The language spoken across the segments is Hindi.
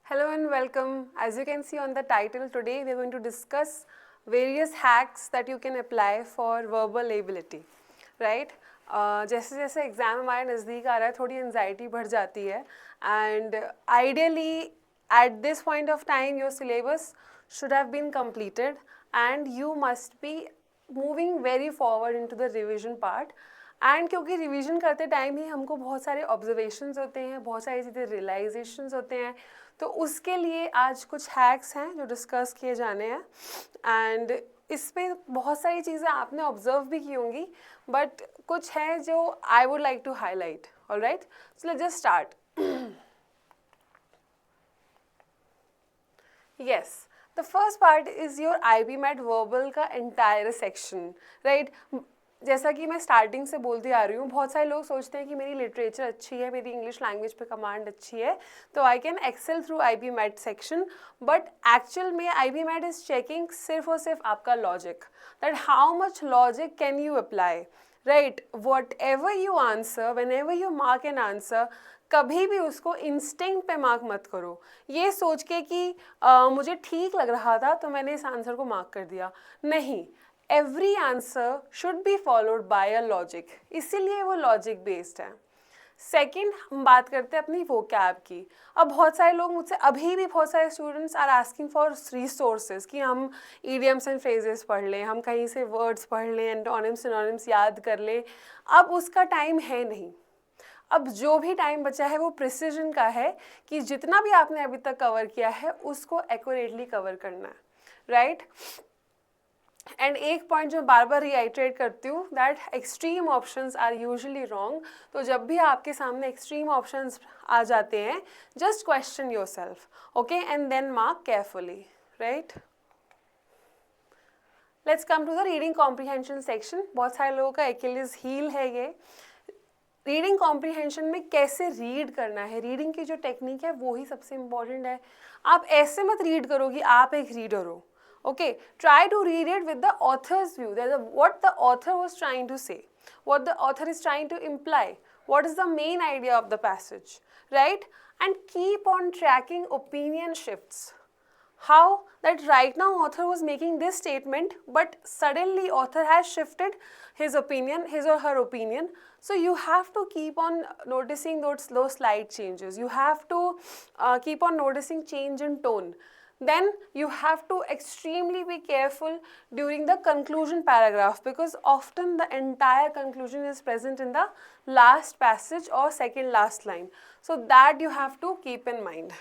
Hello and welcome. As you can see on the title, today we are going to discuss various hacks that you can apply for verbal ability, right? जैसे जैसे एग्ज़ाम हमारे नज़दीक आ रहा है थोड़ी एंजाइटी बढ़ जाती है and ideally at this point of time your syllabus should have been completed and you must be moving very forward into the revision part. And क्योंकि रिवीजन करते टाइम ही हमको बहुत सारे ऑब्जर्वेशंस होते हैं, बहुत सारी चीज़ें रियलाइजेशंस होते हैं, तो उसके लिए आज कुछ हैक्स हैं जो डिस्कस किए जाने हैं एंड इसमें बहुत सारी चीज़ें आपने ऑब्जर्व भी की होंगी बट कुछ है जो I would like to highlight. Alright, so let's just start. Yes, the first part is your IB-MAT verbal का एंटायर सेक्शन, राइट. जैसा कि मैं स्टार्टिंग से बोलती आ रही हूँ, बहुत सारे लोग सोचते हैं कि मेरी लिटरेचर अच्छी है, मेरी इंग्लिश लैंग्वेज पे कमांड अच्छी है, तो I can excel through IB-MAT section. But actual में IB-MAT इज़ चेकिंग सिर्फ और सिर्फ आपका logic, that how much logic can you apply, right. Whatever you answer, whenever you mark an answer, कभी भी उसको इंस्टिंक्ट पे मार्क मत करो ये सोच के कि मुझे ठीक लग रहा था तो मैंने इस आंसर को मार्क कर दिया. नहीं, every answer should be followed by a logic, इसीलिए वो लॉजिक बेस्ड है. सेकंड, हम बात करते हैं अपनी वोकैब की. अब बहुत सारे लोग मुझसे, अभी भी बहुत सारे students are asking for resources कि हम ईडियम्स एंड फ्रेजेस पढ़ लें, हम कहीं से वर्ड्स पढ़ लें, एंटोनिम्स सिनोनिम्स याद कर लें. अब उसका टाइम है नहीं. अब जो भी टाइम बचा है वो प्रिसीजन का है कि जितना भी आपने अभी तक कवर किया है उसको एक्यूरेटली कवर करना है, राइट. एंड एक पॉइंट जो बार बार रिआइट्रेट करती हूँ, that extreme options are usually wrong. तो जब भी आपके सामने एक्सट्रीम ऑप्शंस आ जाते हैं, just question yourself, okay, and then mark carefully, right. Let's come to the reading comprehension section. बहुत सारे लोगों का एक्यूलिस हील है ये. रीडिंग कॉम्प्रीहेंशन में कैसे रीड करना है, रीडिंग की जो टेक्निक है वो ही सबसे इम्पॉर्टेंट है. आप ऐसे मत रीड करो कि आप एक रीडर हो. Okay, try to read it with the author's view. What the author was trying to say, what the author is trying to imply, what is the main idea of the passage, right? And keep on tracking opinion shifts. How that right now author was making this statement, but suddenly author has shifted his opinion, his or her opinion. So you have to keep on noticing those slight changes. You have to keep on noticing change in tone. Then you have to extremely be careful during the conclusion paragraph, because often the entire conclusion is present in the last passage or second last line. So that you have to keep in mind.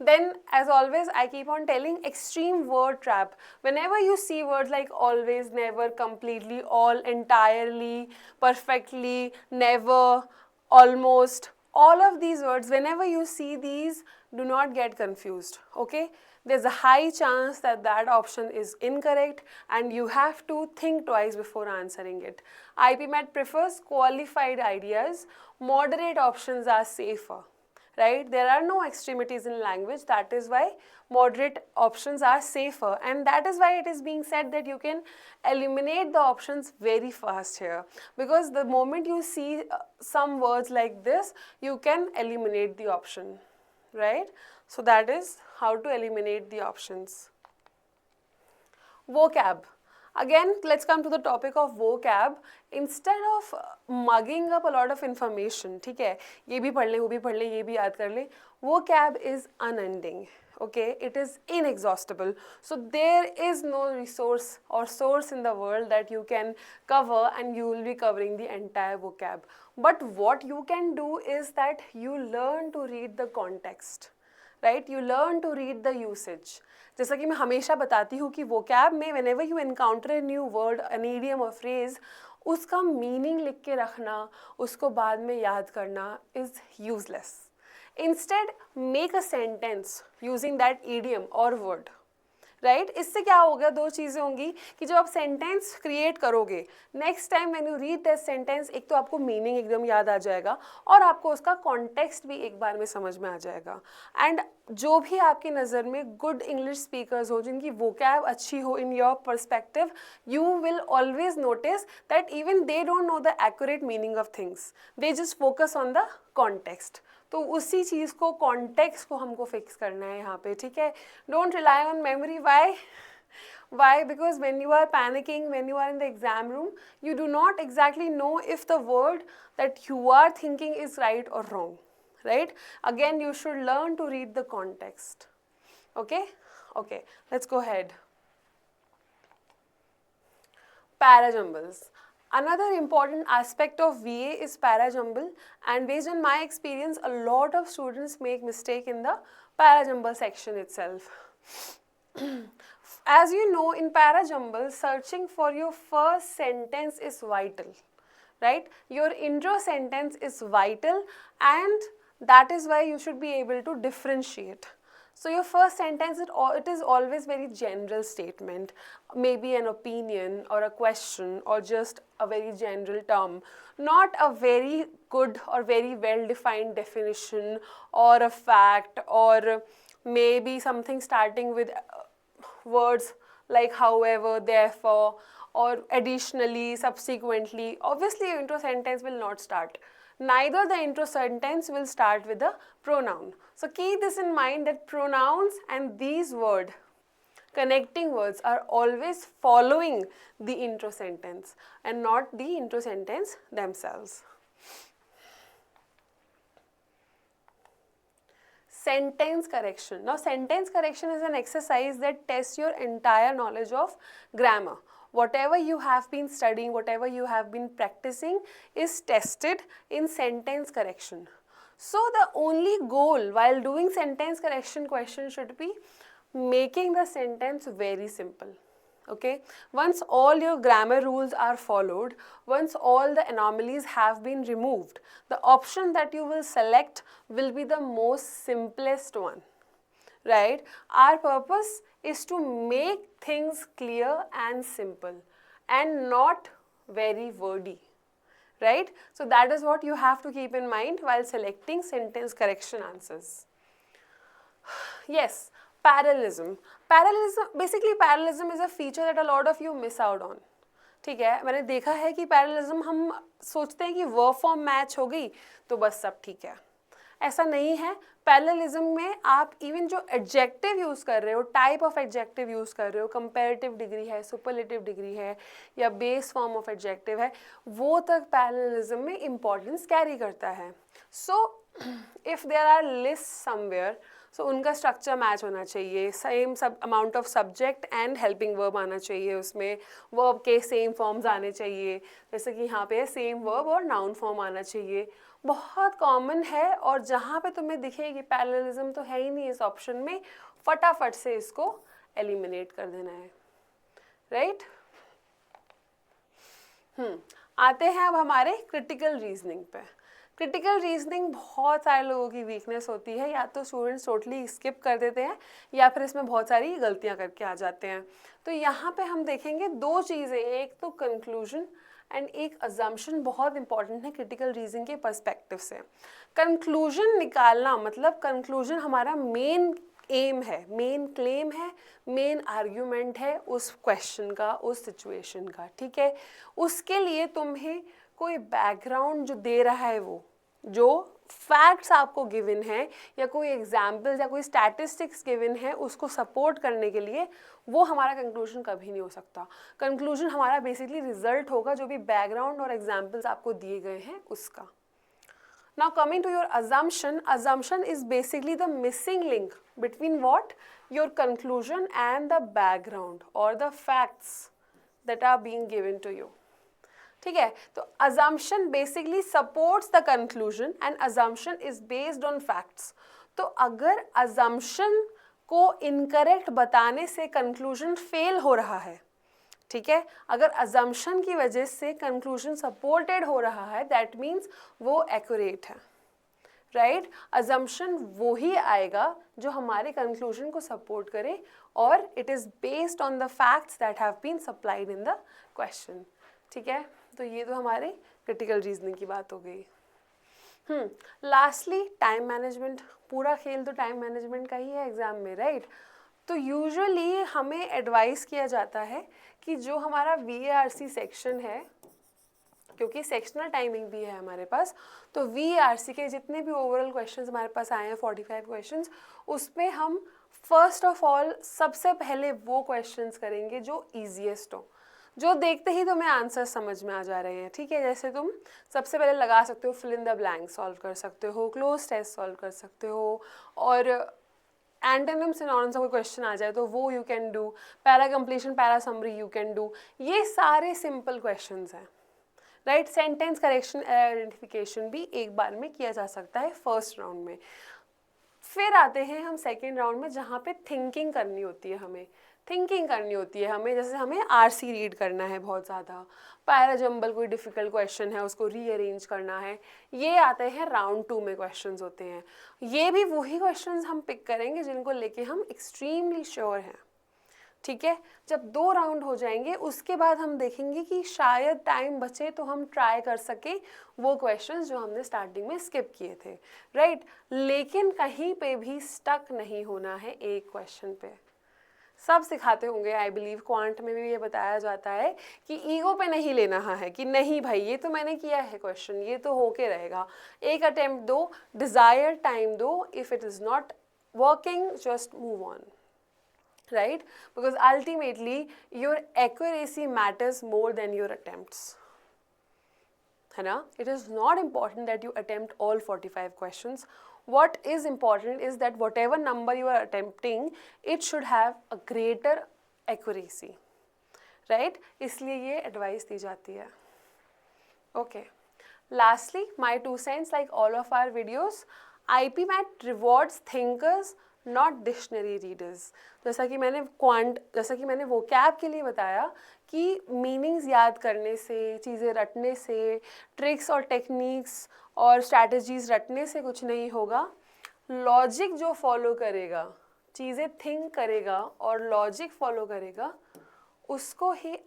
Then, as always, I keep on telling extreme word trap. Whenever you see words like always, never, completely, all, entirely, perfectly, never, almost, all of these words, whenever you see these, do not get confused, okay. There's a high chance that that option is incorrect and you have to think twice before answering it. IB-MAT prefers qualified ideas. Moderate options are safer, right. There are no extremities in language, that is why moderate options are safer, and that is why it is being said that you can eliminate the options very fast here, because the moment you see some words like this, you can eliminate the option, right. So that is how to eliminate the options. Vocab. Again, let's come to the topic of vocab. Instead of mugging up a lot of information, ठीक है, ये भी पढ़ ले, वो भी पढ़ ले, ये भी याद कर ले, vocab is unending, okay, it is inexhaustible. So there is no resource or source in the world that you can cover and you will be covering the entire vocab. But what you can do is that you learn to read the context, right, you learn to read the usage. जैसा कि मैं हमेशा बताती हूँ कि vocab में whenever you encounter a new word, an idiom or phrase, उसका मीनिंग लिख के रखना, उसको बाद में याद करना is useless. Instead, make a sentence using that idiom or word. Right. इससे क्या होगा, दो चीज़ें होंगी कि जब आप सेंटेंस क्रिएट करोगे, next time when you read that sentence, एक तो आपको मीनिंग एकदम याद आ जाएगा और आपको उसका कॉन्टेक्स्ट भी एक बार में समझ में आ जाएगा. एंड जो भी आपकी नज़र में गुड इंग्लिश स्पीकर्स हो, जिनकी वोकैब अच्छी हो in your perspective, you will always notice that even they don't know the accurate meaning of things, they just focus on the context, तो उसी चीज़ को कॉन्टेक्स्ट को हमको फिक्स करना है यहाँ पे, ठीक है. Don't rely on memory. Why? Because when you are panicking, when you are in the exam room, you do not exactly know if the word that you are thinking is right or wrong, right? Again, you should learn to read the context. Okay? Okay, let's go ahead. Parajumbles. Another important aspect of VA is parajumble, and based on my experience, a lot of students make mistake in the parajumble section itself. As you know, in parajumble, searching for your first sentence is vital, right? Your intro sentence is vital, and that is why you should be able to differentiate. So your first sentence, it is always very general statement, maybe an opinion or a question or just a very general term, not a very good or very well defined definition or a fact, or maybe something starting with words like however, therefore, or additionally, subsequently. Obviously, your intro sentence will not start. Neither the intro sentence will start with a pronoun. So keep this in mind that pronouns and these connecting words are always following the intro sentence and not the intro sentence themselves. Sentence correction. Now, sentence correction is an exercise that tests your entire knowledge of grammar. Whatever you have been studying, whatever you have been practicing is tested in sentence correction. So, the only goal while doing sentence correction question should be making the sentence very simple. Okay, once all your grammar rules are followed, once all the anomalies have been removed, the option that you will select will be the most simplest one, right? Our purpose is to make things clear and simple and not very wordy, right? So that is what you have to keep in mind while selecting sentence correction answers. Yes. Parallelism. Basically parallelism is a feature that a lot of you miss out on. ठीक है, मैंने देखा है कि parallelism हम सोचते हैं कि verb form मैच हो गई तो बस सब ठीक है. ऐसा नहीं है. Parallelism में आप even जो adjective यूज़ कर रहे हो, type of adjective यूज़ कर रहे हो, comparative degree है, superlative degree है या base form of adjective है, वो तक parallelism में importance carry करता है. So if there are lists somewhere, so उनका स्ट्रक्चर मैच होना चाहिए, सेम सब amount of subject and helping verb आना चाहिए, उसमें वर्ब के सेम फॉर्म्स आने चाहिए, जैसे कि यहाँ पे सेम वर्ब और नाउन फॉर्म आना चाहिए. बहुत कॉमन है और जहाँ पे तुम्हें दिखेगी पैरेललिज्म तो है ही नहीं इस ऑप्शन में, फटाफट से इसको एलिमिनेट कर देना है, राइट? आते हैं अब हमारे क्रिटिकल रीजनिंग पे. क्रिटिकल रीजनिंग बहुत सारे लोगों की वीकनेस होती है, या तो स्टूडेंट्स टोटली स्किप कर देते हैं या फिर इसमें बहुत सारी गलतियां करके आ जाते हैं. तो यहाँ पे हम देखेंगे दो चीज़ें, एक तो कंक्लूजन एंड एक अजम्पशन बहुत इंपॉर्टेंट है क्रिटिकल रीजनिंग के पर्सपेक्टिव से. कंक्लूजन निकालना मतलब कंक्लूजन हमारा मेन एम है, मेन क्लेम है, मेन आर्ग्यूमेंट है उस क्वेश्चन का, उस सिचुएशन का, ठीक है. उसके लिए तुम्हें कोई बैकग्राउंड जो दे रहा है, वो जो फैक्ट्स आपको गिवन है या कोई एग्जाम्पल्स या कोई स्टैटिस्टिक्स गिवन है, उसको सपोर्ट करने के लिए वो हमारा कंक्लूजन कभी नहीं हो सकता. कंक्लूजन हमारा बेसिकली रिजल्ट होगा जो भी बैकग्राउंड और एग्जाम्पल्स आपको दिए गए हैं उसका. Now coming to your assumption, assumption is basically the missing link between what? Your conclusion and the background or the facts that are being given to you. ठीक है, तो assumption basically supports the conclusion and assumption is based on facts. तो अगर assumption को incorrect बताने से conclusion fail हो रहा है, ठीक है, अगर assumption की वजह से conclusion supported हो रहा है, that means वो accurate है, right? Assumption वो ही आएगा जो हमारे conclusion को support करे और it is based on the facts that have been supplied in the question. ठीक है, तो ये तो हमारे क्रिटिकल रीजनिंग की बात हो गई. Lastly time management. पूरा खेल तो टाइम मैनेजमेंट का ही है एग्ज़ाम में, राइट? तो यूजुअली हमें एडवाइस किया जाता है कि जो हमारा VARC सेक्शन है क्योंकि सेक्शनल टाइमिंग भी है हमारे पास, तो VRC के जितने भी ओवरऑल क्वेश्चंस हमारे पास आए हैं 45 क्वेश्चंस, उसमें हम फर्स्ट ऑफ ऑल सबसे पहले वो क्वेश्चंस करेंगे जो ईजीएस्ट हो, जो देखते ही तुम्हें आंसर समझ में आ जा रहे हैं, ठीक है। जैसे तुम सबसे पहले लगा सकते हो fill in the blank solve कर सकते हो, क्लोज टेस्ट सॉल्व कर सकते हो, और एंटोनिम सिनोनिम्स का कोई क्वेश्चन आ जाए तो वो you can do, para completion para summary you can do, ये सारे सिंपल क्वेश्चंस हैं, राइट। सेंटेंस करेक्शन आइडेंटिफिकेशन भी एक बार में किया जा सकता है फर्स्ट राउंड में। फिर आते हैं हम सेकेंड राउंड में, जहाँ पे थिंकिंग करनी होती है हमें, जैसे हमें RC रीड करना है बहुत ज़्यादा, पैरा जंबल कोई डिफ़िकल्ट क्वेश्चन है उसको रीअरेंज करना है, ये आते हैं राउंड 2 में क्वेश्चंस होते हैं। ये भी वही क्वेश्चंस हम पिक करेंगे जिनको लेके हम एक्सट्रीमली श्योर हैं, ठीक है। जब 2 राउंड हो जाएंगे उसके बाद हम देखेंगे कि शायद टाइम बचे तो हम ट्राई कर सके वो क्वेश्चंस जो हमने स्टार्टिंग में स्किप किए थे, राइट। लेकिन कहीं पे भी स्टक नहीं होना है एक क्वेश्चन पे। सब सिखाते होंगे, आई बिलीव क्वांट में भी ये बताया जाता है कि ईगो पे नहीं लेना है कि नहीं भाई ये तो मैंने किया है क्वेश्चन, ये तो होके रहेगा, एक अटेम्प्ट दो, डिज़ायर टाइम दो, if it is not working just move on, right? Because ultimately your accuracy matters more than your attempts, है ना। It is not important that you attempt all 45 questions. What is important is that whatever number you are attempting, it should have a greater accuracy, right? इसलिए ये advice दी जाती है. Okay. Lastly, my 2 cents, like all of our videos, IPMAT rewards thinkers, not dictionary readers. जैसा कि मैंने वोकैब के लिए बताया कि मीनिंग्स याद करने से, चीज़ें रटने से, ट्रिक्स और टेक्निक्स और स्ट्रैटेजीज रटने से कुछ नहीं होगा। लॉजिक जो फॉलो करेगा, चीज़ें थिंक करेगा और लॉजिक फॉलो करेगा, उसको ही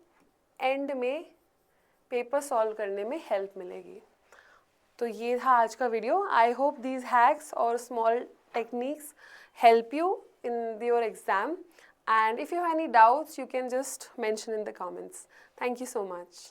एंड में पेपर सॉल्व करने में हेल्प मिलेगी। तो ये था आज का video. I hope these hacks और small techniques help you in your exam, and if you have any doubts you can just mention in the comments. Thank you so much.